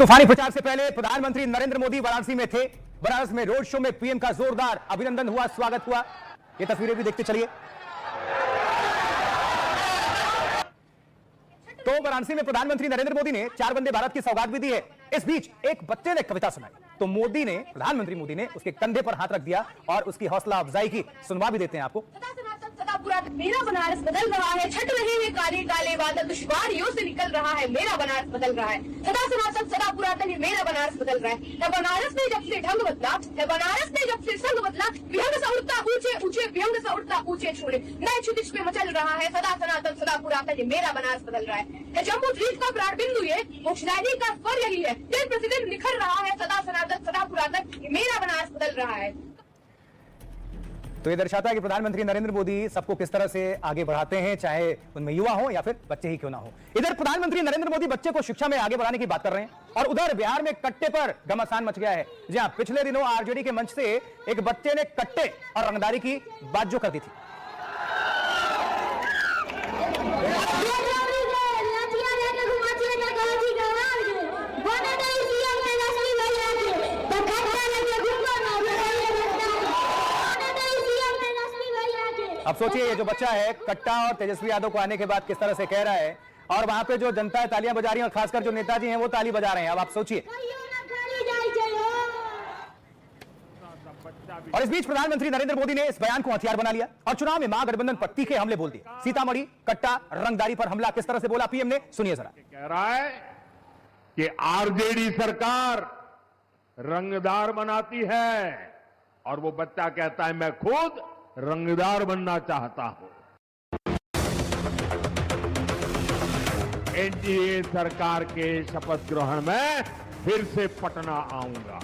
तूफानी प्रचार से पहले प्रधानमंत्री नरेंद्र मोदी वाराणसी में थे। वाराणसी में रोड शो में पीएम का जोरदार अभिनंदन हुआ, स्वागत हुआ। ये तस्वीरें भी देखते चलिए। तो वाराणसी में प्रधानमंत्री नरेंद्र मोदी ने 4 वंदे भारत की सौगात भी दी है। इस बीच एक बच्चे ने कविता सुनाई तो प्रधानमंत्री मोदी ने उसके कंधे पर हाथ रख दिया और उसकी हौसला अफजाई की। सुनवा भी देते हैं आपको। मेरा बनारस बदल रहा है, छट रहे हैं काले काले बादल, दुश्वारियों से निकल रहा है, मेरा बनारस बदल रहा है। सदा सनातन सदा पुरातन, ये मेरा बनारस बदल रहा है। बनारस ने जब से ढंग बदला, बनारस ने जब से संग बदला, विहंग सा उड़ता ऊंचे ऊंचे, विहंग सा उड़ता ऊंचे छोड़े, नए क्षितिज पे मचल रहा है, सदा सनातन सदा पुरातन, ये मेरा बनारस बदल रहा है। जम्मू द्वीप का प्राण बिंदु ये, मोक्षदायिनी का स्वर यही है, दिन प्रतिदिन निखर रहा है, सदा सनातन सदा पुरातन, ये मेरा बनारस बदल रहा है। तो ये दर्शाता है कि प्रधानमंत्री नरेंद्र मोदी सबको किस तरह से आगे बढ़ाते हैं, चाहे उनमें युवा हो या फिर बच्चे ही क्यों ना हो। इधर प्रधानमंत्री नरेंद्र मोदी बच्चे को शिक्षा में आगे बढ़ाने की बात कर रहे हैं और उधर बिहार में कट्टे पर घमासान मच गया है। जी हां, पिछले दिनों आरजेडी के मंच से एक बच्चे ने कट्टे और रंगदारी की बात जो कर दी थी। अब सोचिए ये जो बच्चा है कट्टा और तेजस्वी यादव को आने के बाद किस तरह से कह रहा है और वहां पे जो जनता है तालियां बजा रही है और खासकर जो नेताजी हैं वो ताली बजा रहे हैं। अब आप सोचिए। और इस बीच प्रधानमंत्री नरेंद्र मोदी ने इस बयान को हथियार बना लिया और चुनाव में महागठबंधन पर तीखे हमले बोल दिए। सीतामढ़ी कट्टा रंगदारी पर हमला किस तरह से बोला पीएम ने, सुनिए जरा। कह रहा है कि आरजेडी सरकार रंगदार बनाती है और वो बच्चा कहता है मैं खुद रंगदार बनना चाहता हूं। एनडीए सरकार के शपथ ग्रहण में फिर से पटना आऊंगा।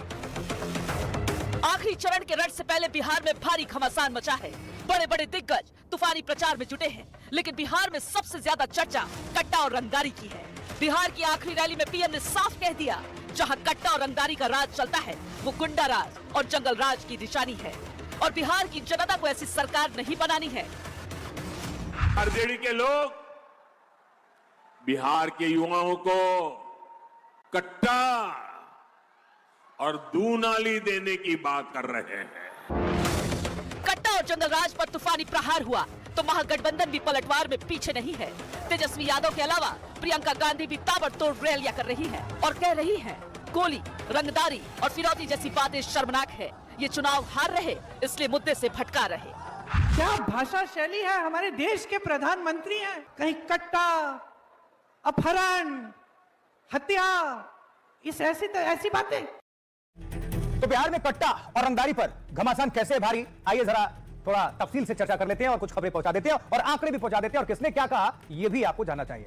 आखिरी चरण के रण से पहले बिहार में भारी घमासान मचा है। बड़े बड़े दिग्गज तूफानी प्रचार में जुटे हैं, लेकिन बिहार में सबसे ज्यादा चर्चा कट्टा और रंगदारी की है। बिहार की आखिरी रैली में पीएम ने साफ कह दिया, जहां कट्टा और रंगदारी का राज चलता है वो गुंडा राज और जंगल राज की निशानी है और बिहार की जनता को ऐसी सरकार नहीं बनानी है। आरजेडी के लोग बिहार के युवाओं को कट्टा और दूनाली देने की बात कर रहे हैं। कट्टा और जंगल राज पर तूफानी प्रहार हुआ तो महागठबंधन भी पलटवार में पीछे नहीं है। तेजस्वी यादव के अलावा प्रियंका गांधी भी ताबड़तोड़ रैलियां कर रही है और कह रही है गोली, रंगदारी और फिरौती जैसी बातें शर्मनाक है। ये चुनाव हार रहे इसलिए मुद्दे से भटका रहे। क्या भाषा शैली है, हमारे देश के प्रधानमंत्री हैं। कहीं कट्टा, अपहरण, हत्या, इस ऐसी बातें। तो बिहार में कट्टा और रंगदारी पर घमासान कैसे भारी, आइए जरा थोड़ा तफसील से चर्चा कर लेते हैं और कुछ खबरें पहुंचा देते हैं और आंकड़े भी पहुंचा देते हैं और किसने क्या कहा यह भी आपको जानना चाहिए।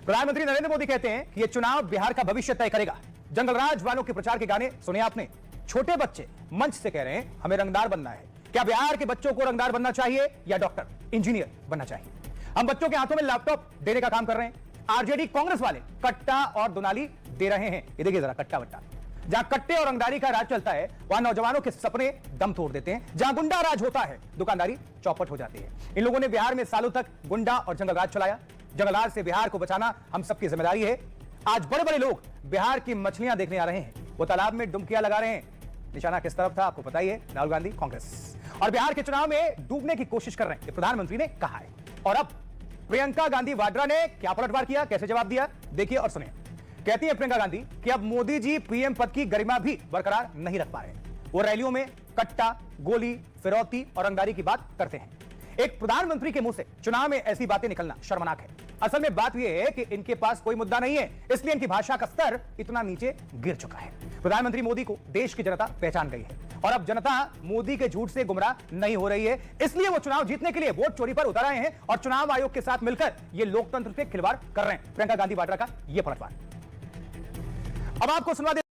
प्रधानमंत्री नरेंद्र मोदी कहते हैं कि यह चुनाव बिहार का भविष्य तय करेगा। जंगलराज वालों के प्रचार के गाने सुने आपने। छोटे बच्चे मंच से कह रहे हैं हमें रंगदार बनना है। क्या बिहार के बच्चों को रंगदार बनना चाहिए या डॉक्टर, इंजीनियर बनना चाहिए? हम बच्चों के हाथों में लैपटॉप देने का काम कर रहे हैं। आरजेडी कांग्रेस वाले कट्टा और दुनाली दे रहे हैं। ये देखिए जरा कट्टा वट्टा। जहां कट्टे और रंगदारी का राज चलता है वहां नौजवानों के सपने दम तोड़ देते हैं। जहां गुंडा राज होता है दुकानदारी चौपट हो जाती है। इन लोगों ने बिहार में सालों तक गुंडा और जंगल राज चलाया। जंगल राज से बिहार को बचाना हम सबकी जिम्मेदारी है। आज बड़े बड़े लोग बिहार की मछलियां देखने आ रहे हैं, वो तालाब में डुबकियां लगा रहे हैं। निशाना किस तरफ था आपको पता ही है, राहुल गांधी कांग्रेस, और बिहार के चुनाव में डूबने की कोशिश कर रहे हैं, प्रधानमंत्री ने कहा है। और अब प्रियंका गांधी वाड्रा ने क्या पलटवार किया, कैसे जवाब दिया, देखिए और सुनिए। कहती है प्रियंका गांधी कि अब मोदी जी पीएम पद की गरिमा भी बरकरार नहीं रख पा रहे। वो रैलियों में कट्टा, गोली, फिरौती और रंगदारी की बात करते हैं। एक प्रधानमंत्री के मुंह से चुनाव में ऐसी बातें निकलना शर्मनाक है। असल में बात यह है कि इनके पास कोई मुद्दा नहीं है, इसलिए इनकी भाषा का स्तर इतना नीचे गिर चुका है। प्रधानमंत्री मोदी को देश की जनता पहचान गई है और अब जनता मोदी के झूठ से गुमराह नहीं हो रही है, इसलिए वो चुनाव जीतने के लिए वोट चोरी पर उतर आए हैं और चुनाव आयोग के साथ मिलकर ये लोकतंत्र से खिलवाड़ कर रहे हैं। प्रियंका गांधी वाड्रा का ये पलटवार अब आपको सुनवा